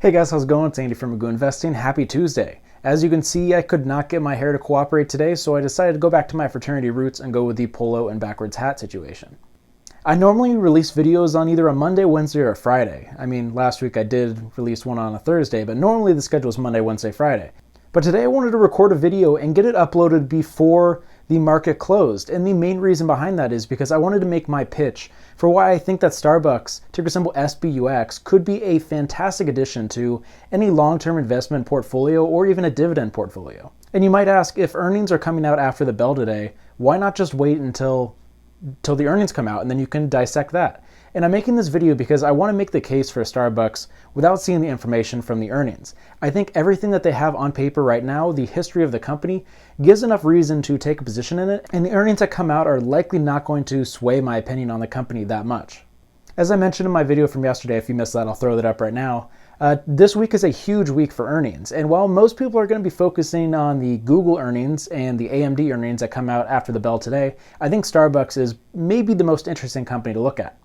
Hey guys, how's it going? It's Andy from Magooinvesting. Happy Tuesday. As you can see, I could not get my hair to cooperate today, so I decided to go back to my fraternity roots and go with the polo and backwards hat situation. I normally release videos on either a Monday, Wednesday, or a Friday. I mean, last week I did release one on a Thursday, but normally the schedule is Monday, Wednesday, Friday. But today I wanted to record a video and get it uploaded before the market closed. And the main reason behind that is because I wanted to make my pitch for why I think that StarBUX, ticker symbol SBUX, could be a fantastic addition to any long-term investment portfolio or even a dividend portfolio. And you might ask, if earnings are coming out after the bell today, why not just wait until the earnings come out and then you can dissect that? And I'm making this video because I want to make the case for StarBUX without seeing the information from the earnings. I think everything that they have on paper right now, the history of the company, gives enough reason to take a position in it, and the earnings that come out are likely not going to sway my opinion on the company that much. As I mentioned in my video from yesterday, if you missed that, I'll throw that up right now. This week is a huge week for earnings, and while most people are going to be focusing on the Google earnings and the AMD earnings that come out after the bell today, I think StarBUX is maybe the most interesting company to look at.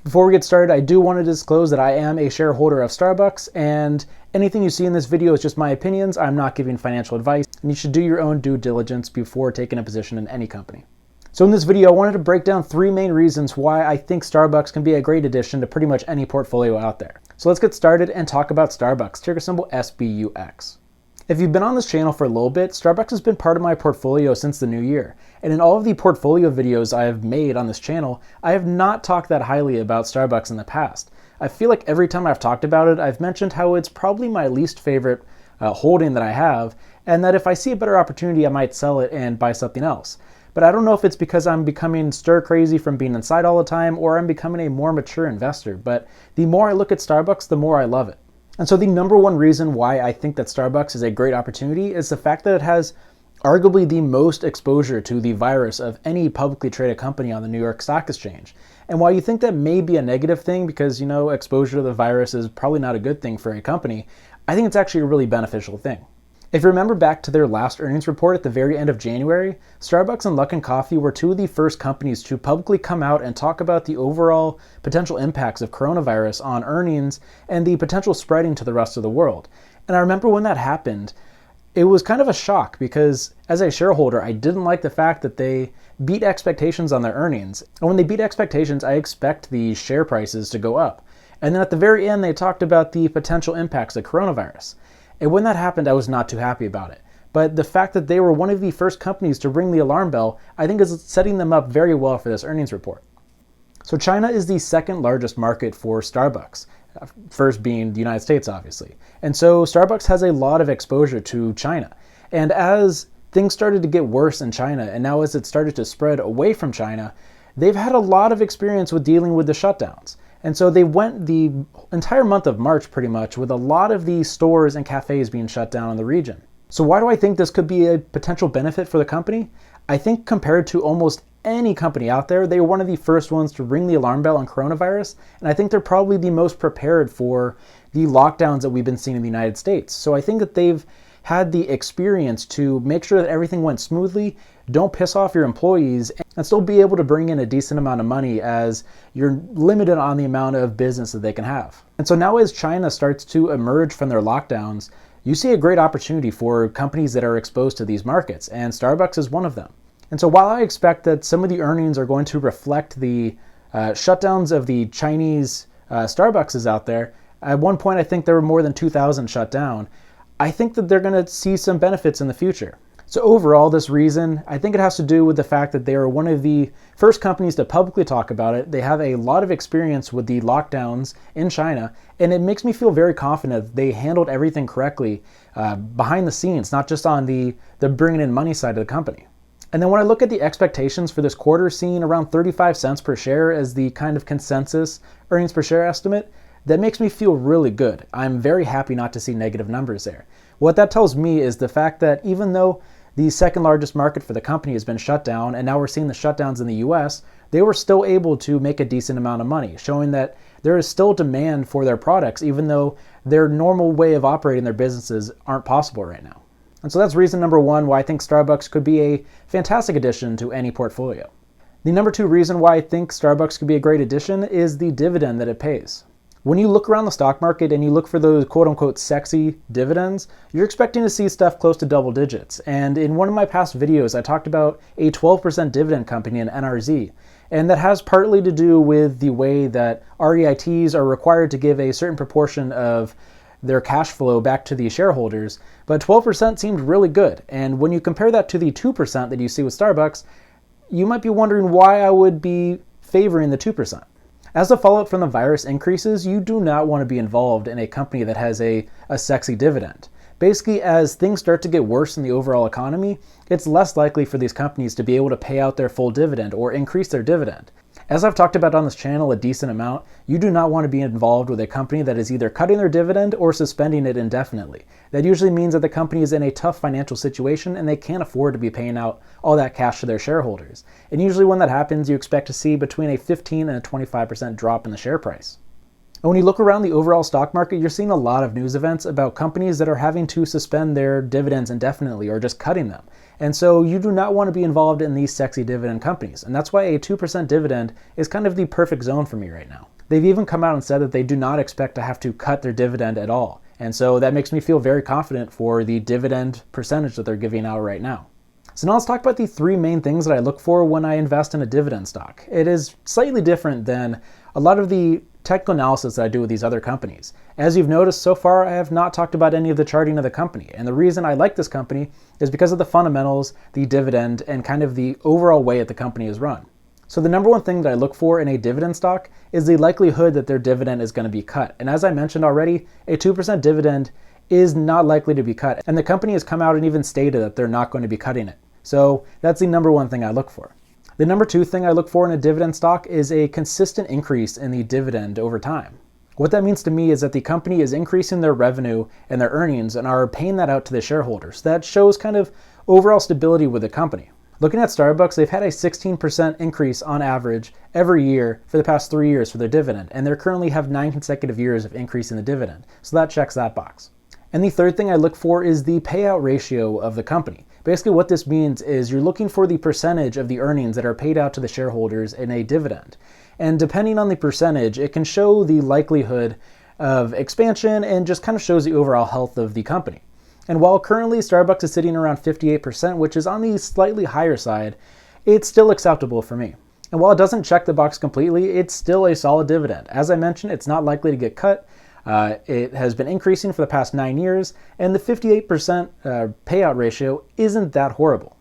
Before we get started, I do want to disclose that I am a shareholder of StarBUX, and anything you see in this video is just my opinions. I'm not giving financial advice, and you should do your own due diligence before taking a position in any company. So in this video, I wanted to break down three main reasons why I think StarBUX can be a great addition to pretty much any portfolio out there. So let's get started and talk about StarBUX, ticker symbol SBUX. If you've been on this channel for a little bit, StarBUX has been part of my portfolio since the new year. And in all of the portfolio videos I have made on this channel, I have not talked that highly about StarBUX in the past. I feel like every time I've talked about it, I've mentioned how it's probably my least favorite holding that I have, and that if I see a better opportunity, I might sell it and buy something else. But I don't know if it's because I'm becoming stir crazy from being inside all the time, or I'm becoming a more mature investor. But the more I look at StarBUX, the more I love it. And so the number one reason why I think that StarBUX is a great opportunity is the fact that it has arguably the most exposure to the virus of any publicly traded company on the New York Stock Exchange. And while you think that may be a negative thing because, exposure to the virus is probably not a good thing for a company, I think it's actually a really beneficial thing. If you remember back to their last earnings report at the very end of January, StarBUX and Luckin Coffee were two of the first companies to publicly come out and talk about the overall potential impacts of coronavirus on earnings and the potential spreading to the rest of the world. And I remember when that happened, it was kind of a shock because as a shareholder, I didn't like the fact that they beat expectations on their earnings. And when they beat expectations, I expect the share prices to go up. And then at the very end, they talked about the potential impacts of coronavirus. And when that happened, I was not too happy about it. But the fact that they were one of the first companies to ring the alarm bell, I think is setting them up very well for this earnings report. So China is the second largest market for StarBUX, first being the United States, obviously. And so StarBUX has a lot of exposure to China. And as things started to get worse in China, and now as it started to spread away from China, they've had a lot of experience with dealing with the shutdowns. And so they went the entire month of March pretty much with a lot of the stores and cafes being shut down in the region. So why do I think this could be a potential benefit for the company? I think compared to almost any company out there, they were one of the first ones to ring the alarm bell on coronavirus. And I think they're probably the most prepared for the lockdowns that we've been seeing in the United States. So I think that they've had the experience to make sure that everything went smoothly, don't piss off your employees, and still be able to bring in a decent amount of money as you're limited on the amount of business that they can have. And so now as China starts to emerge from their lockdowns, you see a great opportunity for companies that are exposed to these markets, and StarBUX is one of them. And so while I expect that some of the earnings are going to reflect the shutdowns of the Chinese Starbucks out there, at one point I think there were more than 2,000 shut down. I think that they're going to see some benefits in the future. So overall, this reason, I think it has to do with the fact that they are one of the first companies to publicly talk about it. They have a lot of experience with the lockdowns in China, and it makes me feel very confident that they handled everything correctly behind the scenes, not just on the bringing in money side of the company. And then when I look at the expectations for this quarter, seeing around 35 cents per share as the kind of consensus earnings per share estimate, that makes me feel really good. I'm very happy not to see negative numbers there. What that tells me is the fact that even though the second largest market for the company has been shut down, and now we're seeing the shutdowns in the US, they were still able to make a decent amount of money, showing that there is still demand for their products, even though their normal way of operating their businesses aren't possible right now. And so that's reason number one why I think StarBUX could be a fantastic addition to any portfolio. The number two reason why I think StarBUX could be a great addition is the dividend that it pays. When you look around the stock market and you look for those quote unquote sexy dividends, you're expecting to see stuff close to double digits. And in one of my past videos, I talked about a 12% dividend company in NRZ. And that has partly to do with the way that REITs are required to give a certain proportion of their cash flow back to the shareholders. But 12% seemed really good. And when you compare that to the 2% that you see with Starbucks, you might be wondering why I would be favoring the 2%. As the fallout from the virus increases, you do not want to be involved in a company that has a sexy dividend. Basically, as things start to get worse in the overall economy, it's less likely for these companies to be able to pay out their full dividend or increase their dividend. As I've talked about on this channel a decent amount, you do not want to be involved with a company that is either cutting their dividend or suspending it indefinitely. That usually means that the company is in a tough financial situation and they can't afford to be paying out all that cash to their shareholders. And usually when that happens, you expect to see between a 15 and a 25% drop in the share price. And when you look around the overall stock market, you're seeing a lot of news events about companies that are having to suspend their dividends indefinitely or just cutting them. And so you do not want to be involved in these sexy dividend companies. And that's why a 2% dividend is kind of the perfect zone for me right now. They've even come out and said that they do not expect to have to cut their dividend at all. And so that makes me feel very confident for the dividend percentage that they're giving out right now. So now let's talk about the three main things that I look for when I invest in a dividend stock. It is slightly different than a lot of the technical analysis that I do with these other companies. As you've noticed so far, I have not talked about any of the charting of the company. And the reason I like this company is because of the fundamentals, the dividend, and kind of the overall way that the company is run. So the number one thing that I look for in a dividend stock is the likelihood that their dividend is going to be cut. And as I mentioned already, a 2% dividend is not likely to be cut. And the company has come out and even stated that they're not going to be cutting it. So that's the number one thing I look for. The number two thing I look for in a dividend stock is a consistent increase in the dividend over time. What that means to me is that the company is increasing their revenue and their earnings and are paying that out to the shareholders. That shows kind of overall stability with the company. Looking at Starbucks, they've had a 16% increase on average every year for the past 3 years for their dividend, and they currently have 9 consecutive years of increasing the dividend. So that checks that box. And the third thing I look for is the payout ratio of the company. Basically what this means is you're looking for the percentage of the earnings that are paid out to the shareholders in a dividend. And depending on the percentage, it can show the likelihood of expansion and just kind of shows the overall health of the company. And while currently Starbucks is sitting around 58%, which is on the slightly higher side, it's still acceptable for me. And while it doesn't check the box completely, it's still a solid dividend. As I mentioned, it's not likely to get cut. It has been increasing for the past 9 years, and the 58% payout ratio isn't that horrible.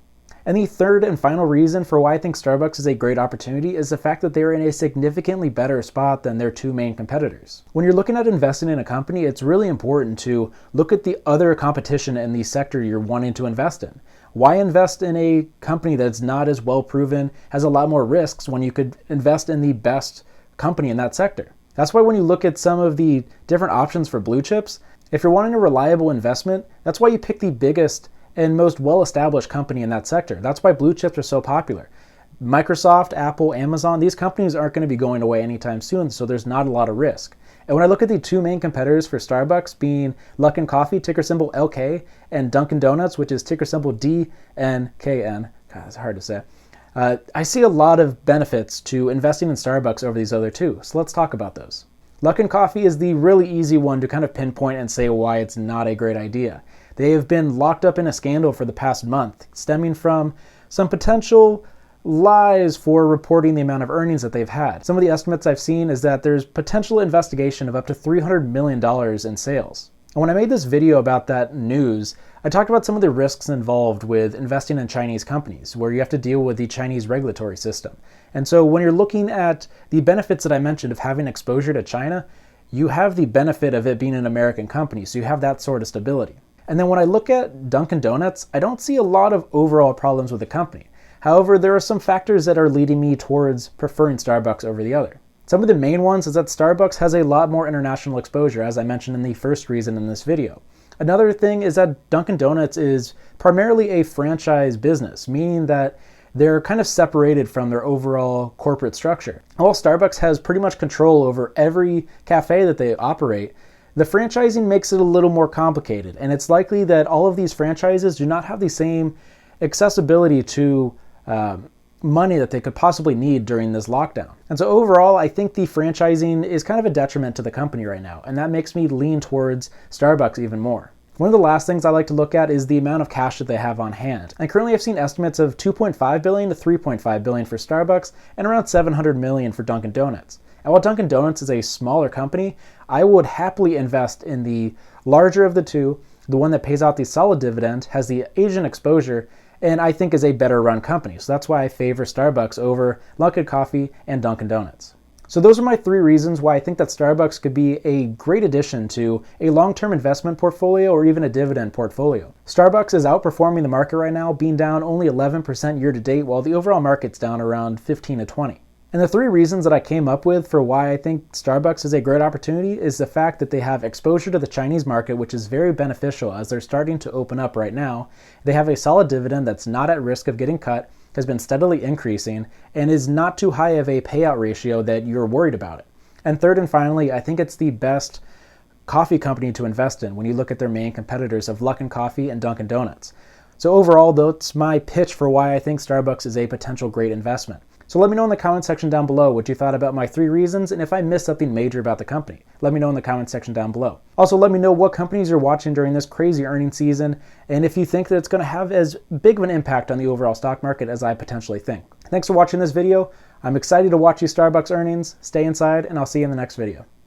And the third and final reason for why I think Starbucks is a great opportunity is the fact that they're in a significantly better spot than their two main competitors. When you're looking at investing in a company, it's really important to look at the other competition in the sector you're wanting to invest in. Why invest in a company that's not as well proven, has a lot more risks, when you could invest in the best company in that sector? That's why when you look at some of the different options for blue chips, if you're wanting a reliable investment, that's why you pick the biggest and most well-established company in that sector. That's why blue chips are so popular. Microsoft, Apple, Amazon, these companies aren't going to be going away anytime soon, so there's not a lot of risk. And when I look at the two main competitors for Starbucks being Luckin Coffee, ticker symbol LK, and Dunkin Donuts, which is ticker symbol DNKN, God, that's hard to say. I see a lot of benefits to investing in Starbucks over these other two, so let's talk about those. Luckin Coffee is the really easy one to kind of pinpoint and say why it's not a great idea. They have been locked up in a scandal for the past month, stemming from some potential lies for reporting the amount of earnings that they've had. Some of the estimates I've seen is that there's potential investigation of up to $300 million in sales. And when I made this video about that news, I talked about some of the risks involved with investing in Chinese companies, where you have to deal with the Chinese regulatory system. And so when you're looking at the benefits that I mentioned of having exposure to China, you have the benefit of it being an American company, so you have that sort of stability. And then when I look at Dunkin Donuts, I don't see a lot of overall problems with the company. However, there are some factors that are leading me towards preferring Starbucks over the other. Some of the main ones is that Starbucks has a lot more international exposure, as I mentioned in the first reason in this video. Another thing is that Dunkin Donuts is primarily a franchise business, meaning that they're kind of separated from their overall corporate structure. While Starbucks has pretty much control over every cafe that they operate, the franchising makes it a little more complicated, and it's likely that all of these franchises do not have the same accessibility to money that they could possibly need during this lockdown. And so overall, I think the franchising is kind of a detriment to the company right now, and that makes me lean towards Starbucks even more. One of the last things I like to look at is the amount of cash that they have on hand. And currently I've seen estimates of $2.5 billion to $3.5 billion for Starbucks and around $700 million for Dunkin' Donuts. And while Dunkin' Donuts is a smaller company, I would happily invest in the larger of the two, the one that pays out the solid dividend, has the Asian exposure, and I think is a better run company. So that's why I favor Starbucks over Luckin Coffee and Dunkin' Donuts. So those are my 3 reasons why I think that Starbucks could be a great addition to a long-term investment portfolio or even a dividend portfolio. Starbucks is outperforming the market right now, being down only 11% year to date, while the overall market's down around 15 to 20. And the 3 reasons that I came up with for why I think Starbucks is a great opportunity is the fact that they have exposure to the Chinese market, which is very beneficial as they're starting to open up right now. They have a solid dividend that's not at risk of getting cut, has been steadily increasing, and is not too high of a payout ratio that you're worried about it. And third and finally, I think it's the best coffee company to invest in when you look at their main competitors of Luckin Coffee and Dunkin' Donuts. So overall, that's my pitch for why I think Starbucks is a potential great investment. So let me know in the comment section down below what you thought about my 3 reasons, and if I missed something major about the company. Let me know in the comment section down below. Also, let me know what companies you're watching during this crazy earnings season, and if you think that it's going to have as big of an impact on the overall stock market as I potentially think. Thanks for watching this video. I'm excited to watch these Starbucks earnings. Stay inside, and I'll see you in the next video.